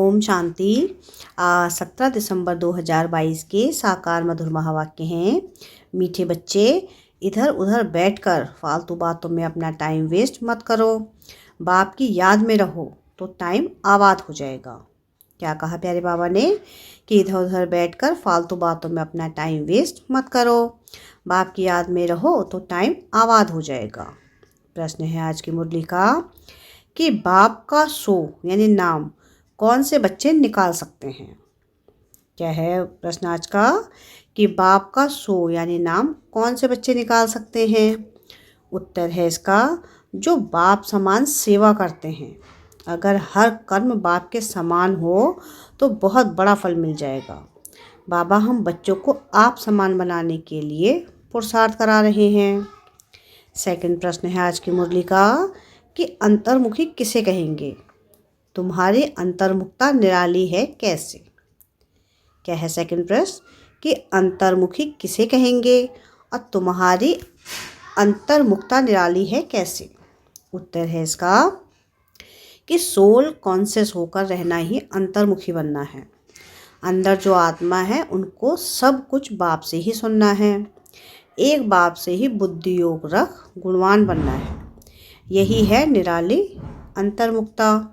ओम शांति। 17 दिसंबर 2022 के साकार मधुर महावाक्य हैं। मीठे बच्चे, इधर उधर बैठकर फालतू बातों में अपना टाइम वेस्ट मत करो। बाप की याद में रहो तो टाइम आबाद हो जाएगा। क्या कहा प्यारे बाबा ने कि इधर उधर बैठकर फालतू बातों में अपना टाइम वेस्ट मत करो। बाप की याद में रहो तो टाइम आबाद हो जाएगा। प्रश्न है आज की मुरली का कि बाप का सो यानी नाम कौन से बच्चे निकाल सकते हैं। क्या है प्रश्न आज का कि बाप का सो यानी नाम कौन से बच्चे निकाल सकते हैं। उत्तर है इसका जो बाप समान सेवा करते हैं। अगर हर कर्म बाप के समान हो तो बहुत बड़ा फल मिल जाएगा। बाबा हम बच्चों को आप समान बनाने के लिए पुरुषार्थ करा रहे हैं। सेकंड प्रश्न है आज की मुरली का कि अंतर्मुखी किसे कहेंगे। तुम्हारी अंतर्मुखता निराली है कैसे। क्या है सेकंड प्रश्न कि अंतर्मुखी किसे कहेंगे और तुम्हारी अंतर्मुखता निराली है कैसे। उत्तर है इसका कि सोल कॉन्शियस होकर रहना ही अंतर्मुखी बनना है। अंदर जो आत्मा है उनको सब कुछ बाप से ही सुनना है। एक बाप से ही बुद्धि योग रख गुणवान बनना है। यही है निराली अंतर्मुखता।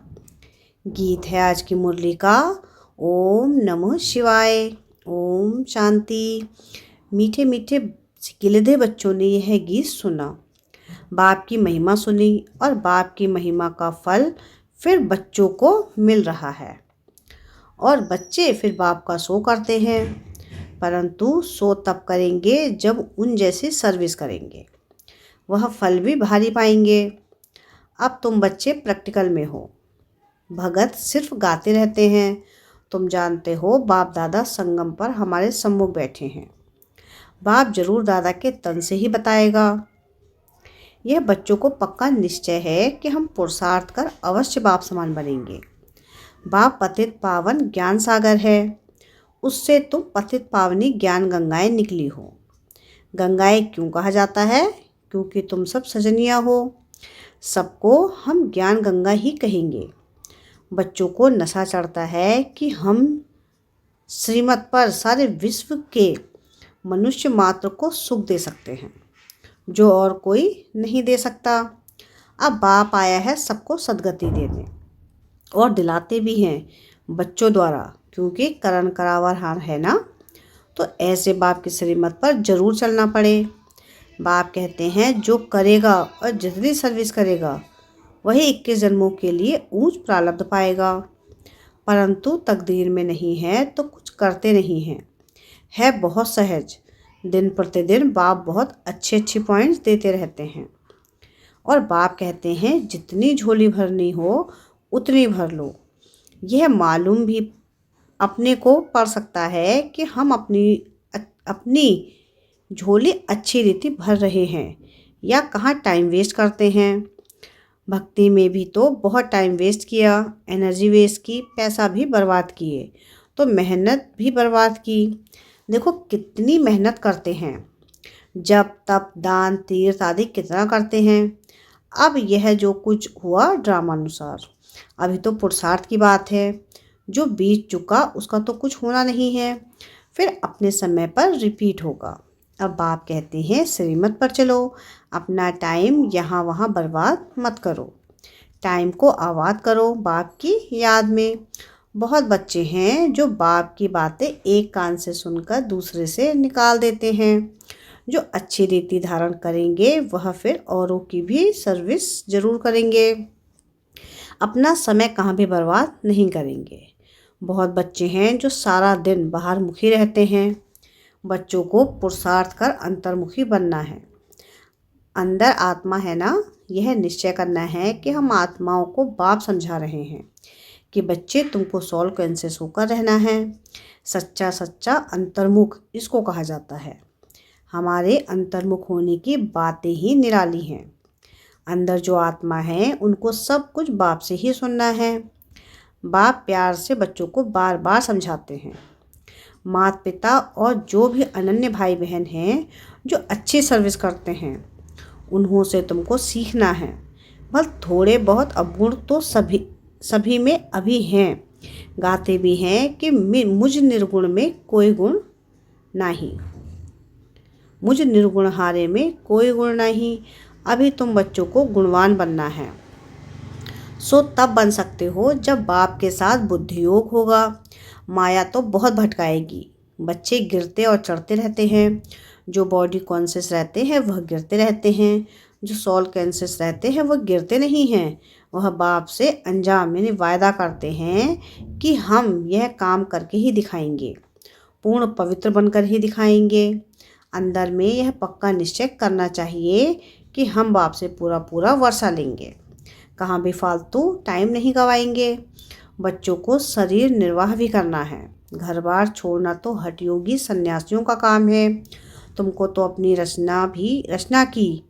गीत है आज की मुरली का ओम नमः शिवाय। ओम शांति। मीठे मीठे गिलधे बच्चों ने यह गीत सुना, बाप की महिमा सुनी और बाप की महिमा का फल फिर बच्चों को मिल रहा है और बच्चे फिर बाप का सो करते हैं, परंतु सो तब करेंगे जब उन जैसी सर्विस करेंगे। वह फल भी भारी पाएंगे। अब तुम बच्चे प्रैक्टिकल में हो। भगत सिर्फ गाते रहते हैं। तुम जानते हो बाप दादा संगम पर हमारे सम्मुख बैठे हैं। बाप जरूर दादा के तन से ही बताएगा। यह बच्चों को पक्का निश्चय है कि हम पुरुषार्थ कर अवश्य बाप समान बनेंगे। बाप पतित पावन ज्ञान सागर है। उससे तुम पतित पावनी ज्ञान गंगाएं निकली हो। गंगाएं क्यों कहा जाता है? क्योंकि तुम सब सजनिया हो। सबको हम ज्ञान गंगा ही कहेंगे। बच्चों को नशा चढ़ता है कि हम श्रीमत पर सारे विश्व के मनुष्य मात्र को सुख दे सकते हैं जो और कोई नहीं दे सकता। अब बाप आया है सबको सद्गति देने और दिलाते भी हैं बच्चों द्वारा, क्योंकि करण करावर हार है ना। तो ऐसे बाप की श्रीमत पर जरूर चलना पड़े। बाप कहते हैं जो करेगा और जितनी सर्विस करेगा वही 21 जन्मों के लिए ऊंच प्रारब्ध पाएगा, परंतु तकदीर में नहीं है तो कुछ करते नहीं हैं। है बहुत सहज। दिन प्रतिदिन बाप बहुत अच्छे पॉइंट्स देते रहते हैं और बाप कहते हैं जितनी झोली भरनी हो उतनी भर लो। यह मालूम भी अपने को पड़ सकता है कि हम अपनी झोली अच्छी रीति भर रहे हैं या कहाँ टाइम वेस्ट करते हैं। भक्ति में भी तो बहुत टाइम वेस्ट किया, एनर्जी वेस्ट की, पैसा भी बर्बाद किए, तो मेहनत भी बर्बाद की। देखो कितनी मेहनत करते हैं, जप तप दान तीर्थ आदि कितना करते हैं। अब यह जो कुछ हुआ ड्रामा अनुसार, अभी तो पुरुषार्थ की बात है। जो बीत चुका उसका तो कुछ होना नहीं है, फिर अपने समय पर रिपीट होगा। अब बाप कहते हैं श्रीमत पर चलो, अपना टाइम यहाँ वहाँ बर्बाद मत करो। टाइम को आबाद करो बाप की याद में। बहुत बच्चे हैं जो बाप की बातें एक कान से सुनकर दूसरे से निकाल देते हैं। जो अच्छी रीति धारण करेंगे वह फिर औरों की भी सर्विस जरूर करेंगे। अपना समय कहाँ भी बर्बाद नहीं करेंगे। बहुत बच्चे हैं जो सारा दिन बाहर मुखी रहते हैं। बच्चों को पुरुषार्थ कर अंतर्मुखी बनना है। अंदर आत्मा है ना, यह निश्चय करना है कि हम आत्माओं को बाप समझा रहे हैं कि बच्चे तुमको सोल कॉन्शियस होकर रहना है। सच्चा सच्चा अंतर्मुख इसको कहा जाता है। हमारे अंतर्मुख होने की बातें ही निराली हैं। अंदर जो आत्मा है उनको सब कुछ बाप से ही सुनना है। बाप प्यार से बच्चों को बार बार समझाते हैं। माता पिता और जो भी अनन्य भाई बहन हैं जो अच्छी सर्विस करते हैं उन्हों से तुमको सीखना है। बस थोड़े बहुत अवगुण तो सभी में अभी हैं, गाते भी हैं कि मुझ निर्गुण में कोई गुण नहीं, मुझ निर्गुण हारे में कोई गुण नहीं। अभी तुम बच्चों को गुणवान बनना है, सो तब बन सकते हो जब बाप के साथ बुद्धि योग होगा। माया तो बहुत भटकाएगी। बच्चे गिरते और चढ़ते रहते हैं। जो बॉडी कॉन्शियस रहते हैं वह गिरते रहते हैं, जो सोल कॉन्शियस रहते हैं वह गिरते नहीं हैं। वह बाप से अंजाम यानी वायदा करते हैं कि हम यह काम करके ही दिखाएंगे, पूर्ण पवित्र बनकर ही दिखाएंगे। अंदर में यह पक्का निश्चय करना चाहिए कि हम बाप से पूरा पूरा वर्षा लेंगे, कहाँ भी फालतू टाइम नहीं गवाएंगे। बच्चों को शरीर निर्वाह भी करना है। घर बार छोड़ना तो हठयोगी सन्यासियों का काम है। तुमको तो अपनी रचना की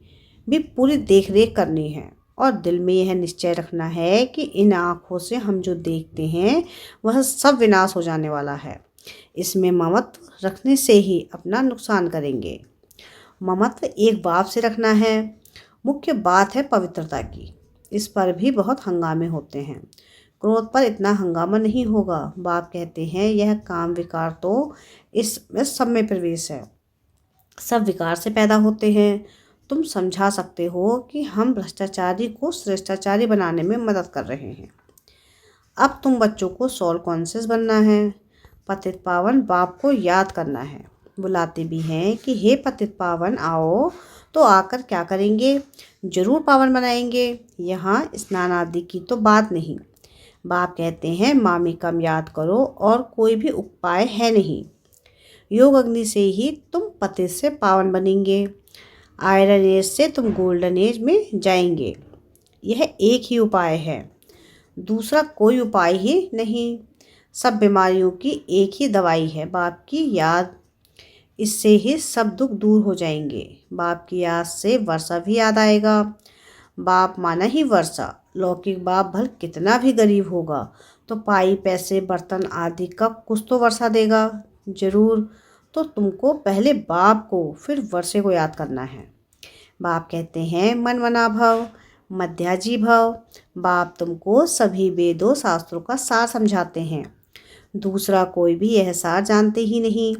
भी पूरी देख रेख करनी है, और दिल में यह निश्चय रखना है कि इन आँखों से हम जो देखते हैं वह सब विनाश हो जाने वाला है। इसमें ममत्व रखने से ही अपना नुकसान करेंगे। ममत्व एक बाप से रखना है। मुख्य बात है पवित्रता की। इस पर भी बहुत हंगामे होते हैं। क्रोध पर इतना हंगामा नहीं होगा। बाप कहते हैं यह काम विकार तो इसमें सब में प्रवेश है, सब विकार से पैदा होते हैं। तुम समझा सकते हो कि हम भ्रष्टाचारी को श्रेष्ठाचारी बनाने में मदद कर रहे हैं। अब तुम बच्चों को सोल कॉन्शियस बनना है। पतित पावन बाप को याद करना है। बुलाते भी हैं कि हे पतित पावन आओ, तो आकर क्या करेंगे? जरूर पावन बनाएंगे। यहाँ स्नान आदि की तो बात नहीं। बाप कहते हैं मामिकम याद करो, और कोई भी उपाय है नहीं। योग अग्नि से ही तुम पतित से पावन बनेंगे। आयरन एज से तुम गोल्डन एज में जाएंगे। यह एक ही उपाय है, दूसरा कोई उपाय ही नहीं। सब बीमारियों की एक ही दवाई है, बाप की याद। इससे ही सब दुख दूर हो जाएंगे। बाप की याद से वर्षा भी याद आएगा। बाप माना ही वर्षा। लौकिक बाप भल कितना भी गरीब होगा तो पाई पैसे बर्तन आदि का कुछ तो वर्षा देगा जरूर। तो तुमको पहले बाप को फिर वर्षे को याद करना है। बाप कहते हैं मन मना भव, मध्याजी भव। बाप तुमको सभी वेदों शास्त्रों का सार समझाते हैं। दूसरा कोई भी यह सार जानते ही नहीं।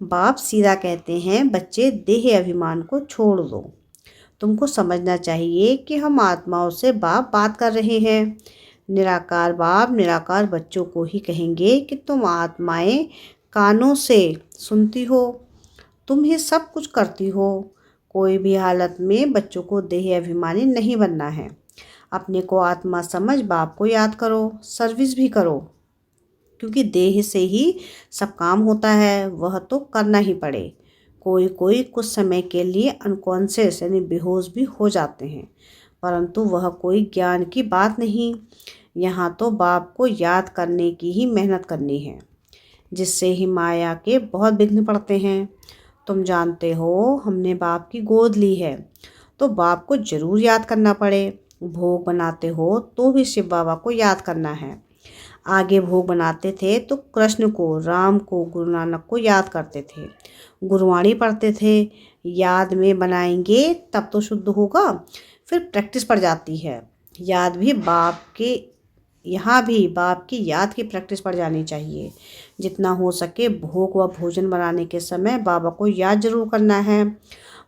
बाप सीधा कहते हैं बच्चे देह अभिमान को छोड़ दो। तुमको समझना चाहिए कि हम आत्माओं से बाप बात कर रहे हैं। निराकार बाप निराकार बच्चों को ही कहेंगे कि तुम आत्माएं कानों से सुनती हो, तुम ही सब कुछ करती हो। कोई भी हालत में बच्चों को देह अभिमानी नहीं बनना है। अपने को आत्मा समझ बाप को याद करो, सर्विस भी करो, क्योंकि देह से ही सब काम होता है, वह तो करना ही पड़े। कोई कोई कुछ समय के लिए अनकॉन्शियस यानी बेहोश भी हो जाते हैं, परंतु वह कोई ज्ञान की बात नहीं। यहाँ तो बाप को याद करने की ही मेहनत करनी है, जिससे ही माया के बहुत विघ्न पड़ते हैं। तुम जानते हो हमने बाप की गोद ली है, तो बाप को जरूर याद करना पड़े। भोग बनाते हो तो भी शिव बाबा को याद करना है। आगे भोग बनाते थे तो कृष्ण को, राम को, गुरु नानक को याद करते थे, गुरुवाणी पढ़ते थे। याद में बनाएंगे तब तो शुद्ध होगा। फिर प्रैक्टिस पड़ जाती है। याद भी बाप के, यहाँ भी बाप की याद की प्रैक्टिस पड़ जानी चाहिए। जितना हो सके भोग व भोजन बनाने के समय बाबा को याद जरूर करना है।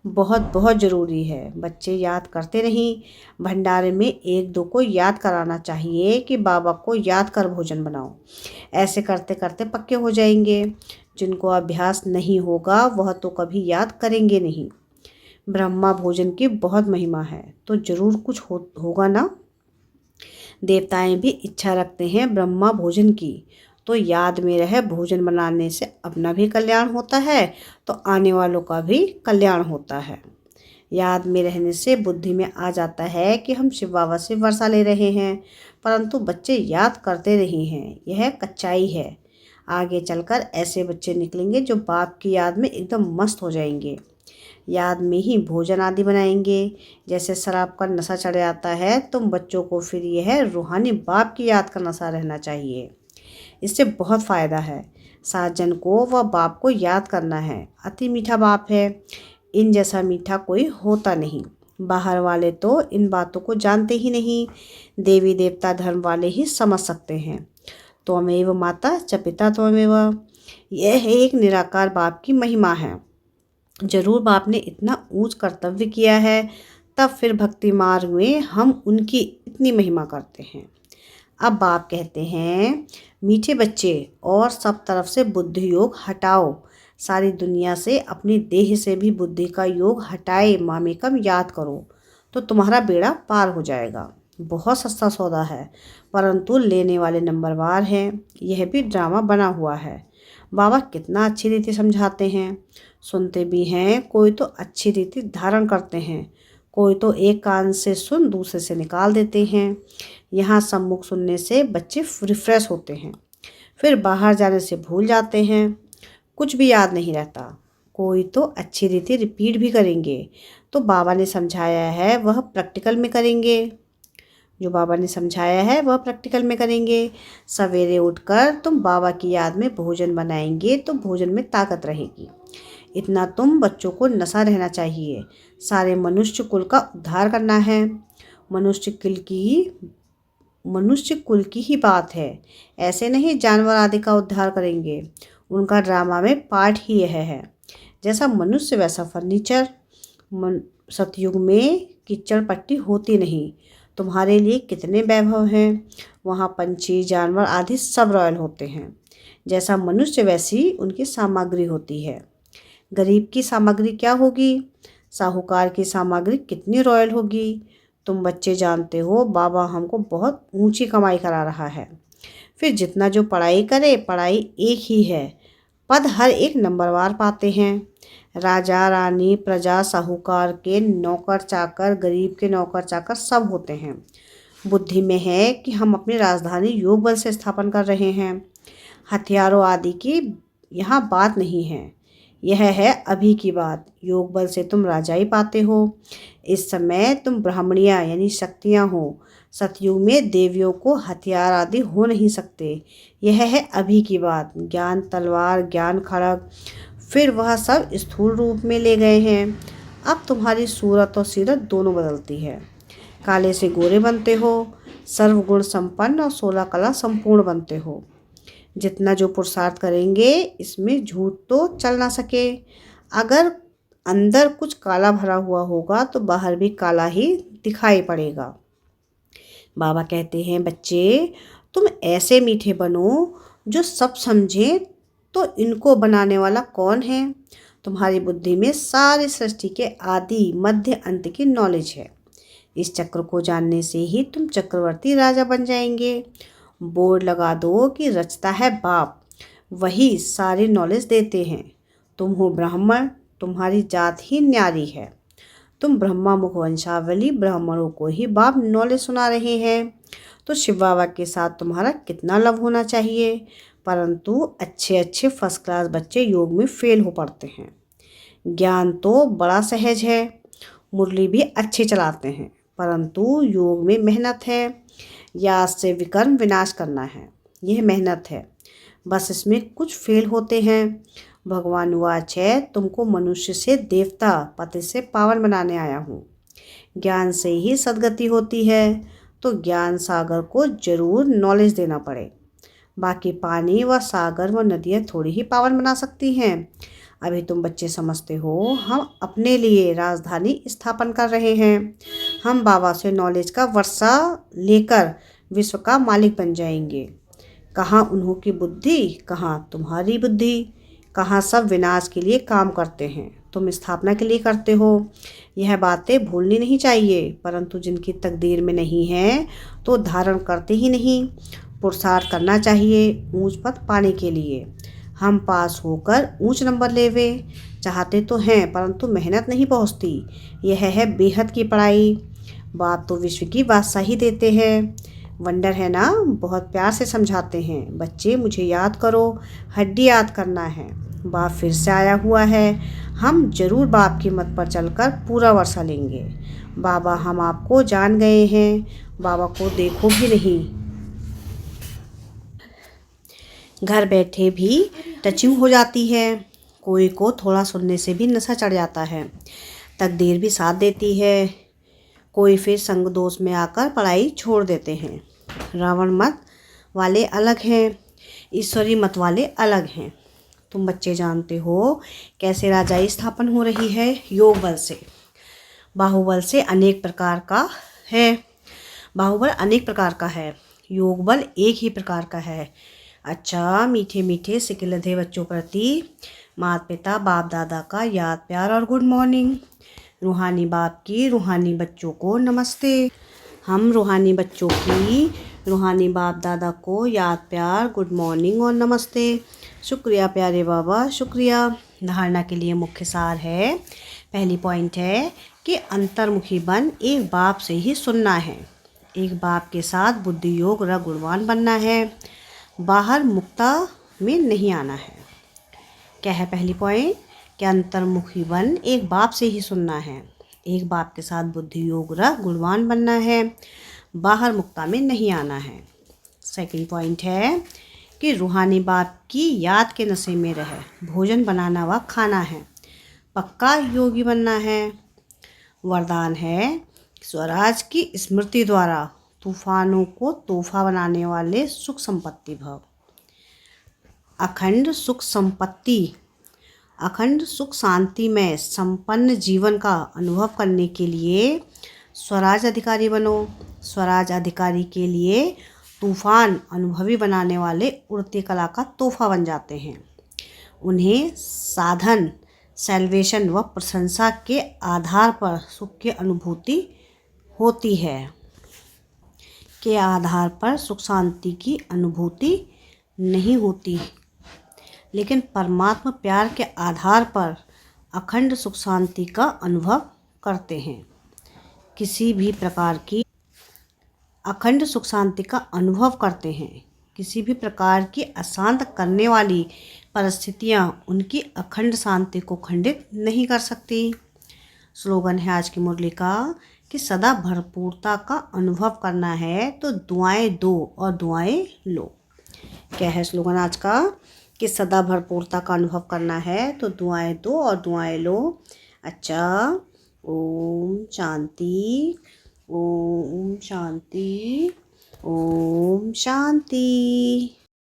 बहुत बहुत ज़रूरी है। बच्चे याद करते नहीं। भंडारे में एक दो को याद कराना चाहिए कि बाबा को याद कर भोजन बनाओ। ऐसे करते करते पक्के हो जाएंगे। जिनको अभ्यास नहीं होगा वह तो कभी याद करेंगे नहीं। ब्रह्मा भोजन की बहुत महिमा है, तो जरूर कुछ होगा ना। देवताएं भी इच्छा रखते हैं ब्रह्मा भोजन की, तो याद में रहे भोजन बनाने से अपना भी कल्याण होता है, तो आने वालों का भी कल्याण होता है। याद में रहने से बुद्धि में आ जाता है कि हम शिव बाबा से वर्षा ले रहे हैं, परंतु बच्चे याद करते नहीं हैं। यह कच्चाई है। आगे चलकर ऐसे बच्चे निकलेंगे जो बाप की याद में एकदम मस्त हो जाएंगे। याद में ही भोजन आदि बनाएंगे। जैसे शराब का नशा चढ़ जाता है, तुम बच्चों को फिर यह रूहानी बाप की याद का नशा रहना चाहिए। इससे बहुत फ़ायदा है। साजन को व बाप को याद करना है। अति मीठा बाप है, इन जैसा मीठा कोई होता नहीं। बाहर वाले तो इन बातों को जानते ही नहीं। देवी देवता धर्म वाले ही समझ सकते हैं। त्वमेव माता च पिता त्वमेव। यह एक निराकार बाप की महिमा है। जरूर बाप ने इतना ऊंच कर्तव्य किया है, तब फिर भक्ति मार्ग में हम उनकी इतनी महिमा करते हैं। अब बाप कहते हैं, मीठे बच्चे और सब तरफ से बुद्धि योग हटाओ। सारी दुनिया से, अपनी देह से भी बुद्धि का योग हटाए मामेकम याद करो, तो तुम्हारा बेड़ा पार हो जाएगा। बहुत सस्ता सौदा है, परंतु लेने वाले नंबरवार हैं। यह भी ड्रामा बना हुआ है। बाबा कितना अच्छी रीति समझाते हैं, सुनते भी हैं। कोई तो अच्छी रीति धारण करते हैं, कोई तो एक कान से सुन दूसरे से निकाल देते हैं। यहाँ सम्मुख सुनने से बच्चे रिफ्रेश होते हैं, फिर बाहर जाने से भूल जाते हैं, कुछ भी याद नहीं रहता। कोई तो अच्छी रीति रिपीट भी करेंगे, तो बाबा ने समझाया है वह प्रैक्टिकल में करेंगे। जो बाबा ने समझाया है वह प्रैक्टिकल में करेंगे। सवेरे उठकर तुम बाबा की याद में भोजन बनाएंगे तो भोजन में ताकत रहेगी। इतना तुम बच्चों को नशा रहना चाहिए। सारे मनुष्य कुल का उद्धार करना है। मनुष्य कुल की ही बात है, ऐसे नहीं जानवर आदि का उद्धार करेंगे। उनका ड्रामा में पार्ट ही यह है। जैसा मनुष्य वैसा फर्नीचर। सतयुग में कीचड़ पट्टी होती नहीं। तुम्हारे लिए कितने वैभव हैं, वहाँ पंछी जानवर आदि सब रॉयल होते हैं। जैसा मनुष्य वैसी उनकी सामग्री होती है। गरीब की सामग्री क्या होगी, साहूकार की सामग्री कितनी रॉयल होगी। तुम बच्चे जानते हो बाबा हमको बहुत ऊंची कमाई करा रहा है। फिर जितना जो पढ़ाई करे, पढ़ाई एक ही है, पद हर एक नंबरवार पाते हैं। राजा रानी प्रजा साहूकार के नौकर चाकर, गरीब के नौकर चाकर सब होते हैं। बुद्धि में है कि हम अपनी राजधानी योग बल से स्थापन कर रहे हैं। हथियारों आदि की यहाँ बात नहीं है, यह है अभी की बात। योग बल से तुम राजाई पाते हो। इस समय तुम ब्राह्मणियाँ यानी शक्तियाँ हो। सतयुग में देवियों को हथियार आदि हो नहीं सकते। यह है अभी की बात। ज्ञान तलवार, ज्ञान खड़ग, फिर वह सब स्थूल रूप में ले गए हैं। अब तुम्हारी सूरत और सीरत दोनों बदलती है। काले से गोरे बनते हो, सर्वगुण संपन्न और 16 कला संपूर्ण बनते हो। जितना जो पुरुषार्थ करेंगे इसमें झूठ तो चल ना सके। अगर अंदर कुछ काला भरा हुआ होगा तो बाहर भी काला ही दिखाई पड़ेगा। बाबा कहते हैं, बच्चे तुम ऐसे मीठे बनो जो सब समझे। तो इनको बनाने वाला कौन है? तुम्हारी बुद्धि में सारी सृष्टि के आदि मध्य अंत की नॉलेज है। इस चक्र को जानने से ही तुम चक्रवर्ती राजा बन जाएंगे। बोर्ड लगा दो कि रचता है बाप, वही सारी नॉलेज देते हैं। तुम हो ब्राह्मण, तुम्हारी जात ही न्यारी है। तुम ब्रह्मा मुख वंशावली, ब्राह्मणों को ही बाप नॉलेज सुना रहे हैं। तो शिव बाबा के साथ तुम्हारा कितना लव होना चाहिए। परंतु अच्छे अच्छे फर्स्ट क्लास बच्चे योग में फेल हो पड़ते हैं। ज्ञान तो बड़ा सहज है, मुरली भी अच्छे चलाते हैं, परंतु योग में मेहनत है। याद से विकर्म विनाश करना है, यह मेहनत है। बस इसमें कुछ फेल होते हैं। भगवान वाच है, तुमको मनुष्य से देवता, पति से पावन बनाने आया हूँ। ज्ञान से ही सद्गति होती है, तो ज्ञान सागर को जरूर नॉलेज देना पड़े। बाकी पानी व सागर व नदियाँ थोड़ी ही पावन बना सकती हैं। अभी तुम बच्चे समझते हो हम अपने लिए राजधानी स्थापन कर रहे हैं। हम बाबा से नॉलेज का वर्षा लेकर विश्व का मालिक बन जाएंगे। कहाँ उन्हों की बुद्धि, कहाँ तुम्हारी बुद्धि। कहाँ सब विनाश के लिए काम करते हैं, तुम स्थापना के लिए करते हो। यह बातें भूलनी नहीं चाहिए। परंतु जिनकी तकदीर में नहीं है तो धारण करते ही नहीं। पुरुषार्थ करना चाहिए ऊंच पद पाने के लिए। हम पास होकर ऊंच नंबर लेवे चाहते तो हैं, परंतु मेहनत नहीं पहुंचती। यह है बेहद की पढ़ाई। बाप तो विश्व की बादशाही देते हैं। वंडर है ना, बहुत प्यार से समझाते हैं। बच्चे मुझे याद करो, हड्डी याद करना है। बाप फिर से आया हुआ है। हम जरूर बाप की मत पर चलकर पूरा वर्षा लेंगे। बाबा हम आपको जान गए हैं, बाबा को देखो भी नहीं। घर बैठे भी टचिंग हो जाती है। कोई को थोड़ा सुनने से भी नशा चढ़ जाता है। तकदीर भी साथ देती है। कोई फिर संग दोष में आकर पढ़ाई छोड़ देते हैं। रावण मत वाले अलग हैं, ईश्वरी मत वाले अलग हैं। तुम बच्चे जानते हो कैसे राजाई स्थापन हो रही है? योग बल से। बाहुबल से अनेक प्रकार का है, बाहुबल अनेक प्रकार का है, योग बल एक ही प्रकार का है। अच्छा, मीठे मीठे सिकिलधे बच्चों प्रति माता पिता बाप दादा का याद प्यार और गुड मॉर्निंग। रूहानी बाप की रूहानी बच्चों को नमस्ते। हम रूहानी बच्चों की रूहानी बाप दादा को याद प्यार गुड मॉर्निंग और नमस्ते। शुक्रिया प्यारे बाबा, शुक्रिया। धारणा के लिए मुख्य सार है। पहली पॉइंट है कि अंतर्मुखी बन एक बाप से ही सुनना है। एक बाप के साथ बुद्धि योग र गुणवान बनना है, बाहर मुक्ता में नहीं आना है। क्या है पहली पॉइंट? कि अंतर्मुखी बन एक बाप से ही सुनना है, एक बाप के साथ बुद्धि योग र गुणवान बनना है, बाहर मुक्ता में नहीं आना है। सेकंड पॉइंट है कि रूहानी बाप की याद के नशे में रहे, भोजन बनाना व खाना है, पक्का योगी बनना है। वरदान है स्वराज की स्मृति द्वारा तूफानों को तोहफा बनाने वाले सुख संपत्ति भव। अखंड सुख संपत्ति, अखंड सुख शांति में संपन्न जीवन का अनुभव करने के लिए स्वराज अधिकारी बनो। स्वराज अधिकारी के लिए तूफान अनुभवी बनाने वाले उड़ती कला का तोहफा बन जाते हैं। उन्हें साधन, सेल्वेशन व प्रशंसा के आधार पर सुख की अनुभूति होती है, के आधार पर सुख शांति की अनुभूति नहीं होती, लेकिन परमात्मा प्यार के आधार पर अखंड सुख शांति का अनुभव करते हैं। किसी भी प्रकार की अखंड सुख शांति का अनुभव करते हैं। किसी भी प्रकार की अशांत करने वाली परिस्थितियां उनकी अखंड शांति को खंडित नहीं कर सकती। स्लोगन है आज की मुरली का कि सदा भरपूरता का अनुभव करना है तो दुआएं दो और दुआएं लो। क्या है स्लोगन आज का? कि सदा भरपूरता का अनुभव करना है तो दुआएं दो और दुआएं लो। अच्छा, ओम शांति, ओम शांति, ओम शांति।